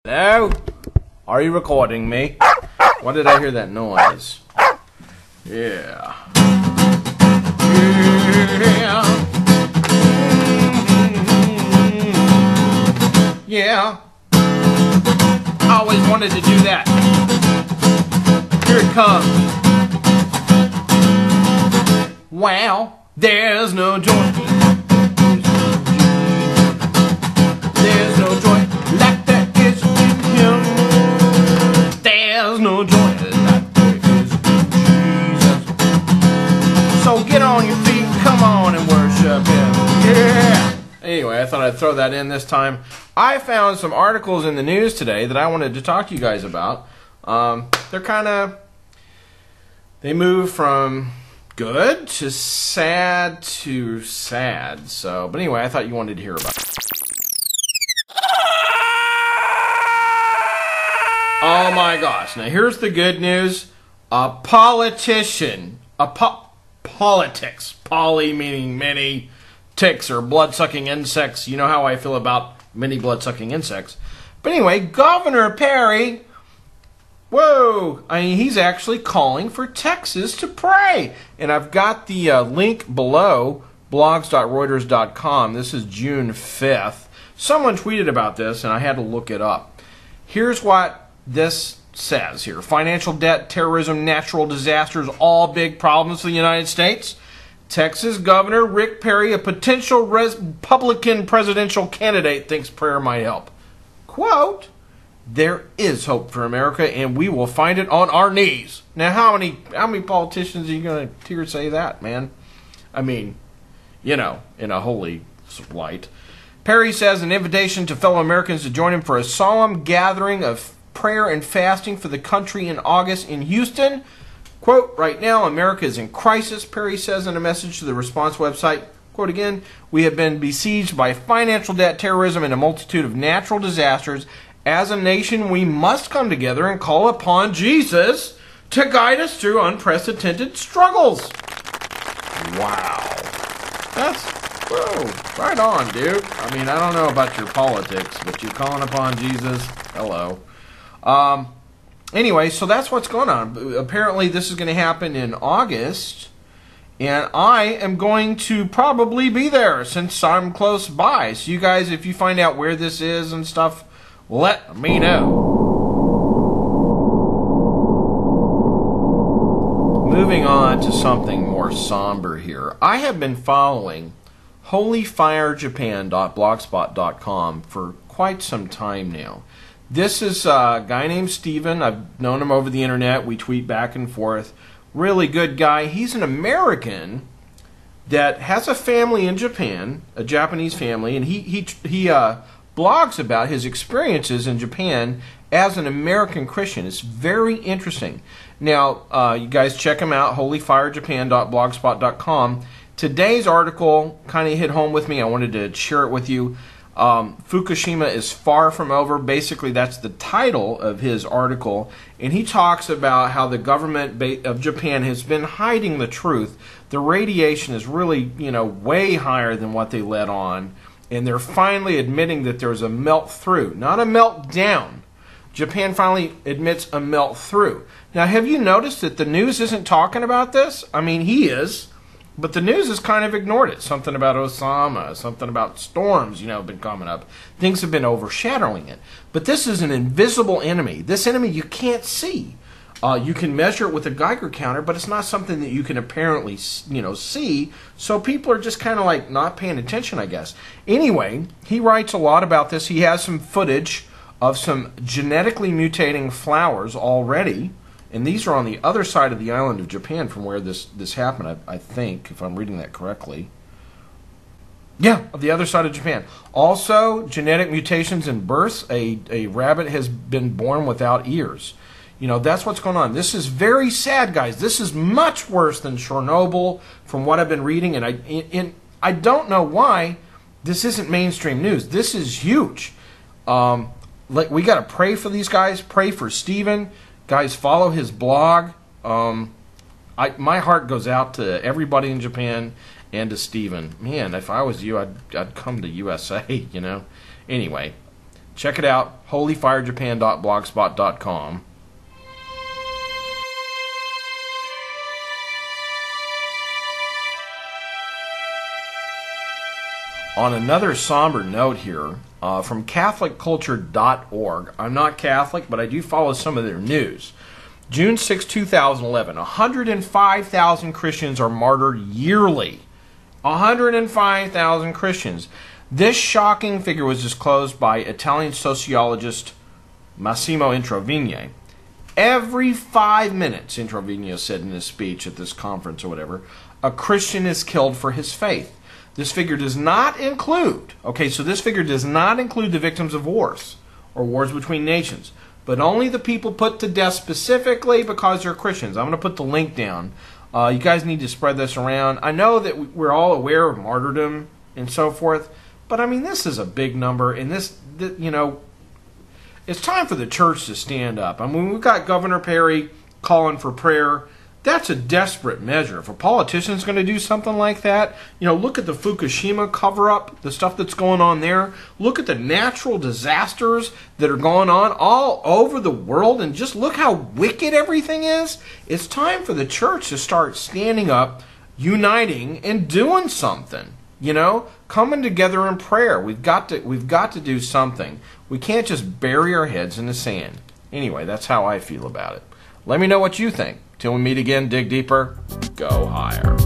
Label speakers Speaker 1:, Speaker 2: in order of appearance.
Speaker 1: Hello? Are you recording me? Why did I hear that noise? Yeah. Yeah. I always wanted to do that. Here it comes. Wow, there's no joy. There's no joy like there is in Him. There's no joy like there is in Jesus. So get on your feet, come on and worship Him. Yeah. Anyway, I thought I'd throw that in this time. I found some articles in the news today that I wanted to talk to you guys about. They move from good to sad. So, but anyway, I thought you wanted to hear about it. Oh my gosh. Now here's the good news. A politician, politics, poly meaning many, ticks or blood-sucking insects. You know how I feel about many blood-sucking insects. But anyway, Governor Perry, whoa, I mean, he's actually calling for Texas to pray. And I've got the link below, blogs.reuters.com. This is June 5th. Someone tweeted about this, and I had to look it up. Here's what this says here. Financial debt, terrorism, natural disasters, all big problems for the United States. Texas Governor Rick Perry, a potential Republican presidential candidate, thinks prayer might help. Quote, there is hope for America, and we will find it on our knees. Now, how many politicians are you going to hear say that, man? I mean, you know, in a holy light. Perry says an invitation to fellow Americans to join him for a solemn gathering of prayer and fasting for the country in August in Houston. Quote, right now, America is in crisis, Perry says in a message to the Response website. Quote again, we have been besieged by financial debt, terrorism, and a multitude of natural disasters. As a nation, we must come together and call upon Jesus to guide us through unprecedented struggles. Wow. Whoa, right on, dude. I mean, I don't know about your politics, but you're calling upon Jesus. Hello. Anyway, so that's what's going on. Apparently, this is going to happen in August, and I am going to probably be there since I'm close by. So you guys, if you find out where this is and stuff, let me know. Moving on to something more somber here. I have been following holyfirejapan.blogspot.com for quite some time now. This is a guy named Steven. I've known him over the internet. We tweet back and forth. Really good guy. He's an American that has a family in Japan, a Japanese family, and he blogs about his experiences in Japan as an American Christian. It's very interesting. Now, you guys check him out, holyfirejapan.blogspot.com. Today's article kind of hit home with me. I wanted to share it with you. Fukushima is far from over. Basically, that's the title of his article. And he talks about how the government of Japan has been hiding the truth. The radiation is really, way higher than what they let on. And they're finally admitting that there's a melt through, not a melt down. Japan finally admits a melt through. Now, have you noticed that the news isn't talking about this? I mean, he is. But the news has kind of ignored it. Something about Osama, something about storms, been coming up. Things have been overshadowing it. But this is an invisible enemy. This enemy you can't see. You can measure it with a Geiger counter, but it's not something that you can apparently, see. So people are just kind of like not paying attention, I guess. Anyway, he writes a lot about this. He has some footage of some genetically mutating flowers already. And these are on the other side of the island of Japan from where this happened, I think, if I'm reading that correctly. Yeah, the other side of Japan. Also, genetic mutations in births. A rabbit has been born without ears. That's what's going on. This is very sad, guys. This is much worse than Chernobyl from what I've been reading. And I don't know why this isn't mainstream news. This is huge. We got to pray for these guys. Pray for Stephen. Guys, follow his blog. My heart goes out to everybody in Japan and to Stephen. Man, if I was you, I'd come to USA, Anyway, Check it out, holyfirejapan.blogspot.com. On another somber note here, from CatholicCulture.org, I'm not Catholic, but I do follow some of their news. June 6, 2011, 105,000 Christians are martyred yearly. 105,000 Christians. This shocking figure was disclosed by Italian sociologist Massimo Introvigne. Every 5 minutes, Introvigne said in his speech at this conference or whatever, a Christian is killed for his faith. This figure does not include, this figure does not include the victims of wars or wars between nations, but only the people put to death specifically because they're Christians. I'm going to put the link down. You guys need to spread this around. I know that we're all aware of martyrdom and so forth, but I mean, this is a big number, and it's time for the church to stand up. I mean, we've got Governor Perry calling for prayer. That's a desperate measure. If a politician's going to do something like that, look at the Fukushima cover-up, the stuff that's going on there. Look at the natural disasters that are going on all over the world, and just look how wicked everything is. It's time for the church to start standing up, uniting, and doing something. Coming together in prayer. We've got to do something. We can't just bury our heads in the sand. Anyway, that's how I feel about it. Let me know what you think. Till we meet again, dig deeper, go higher.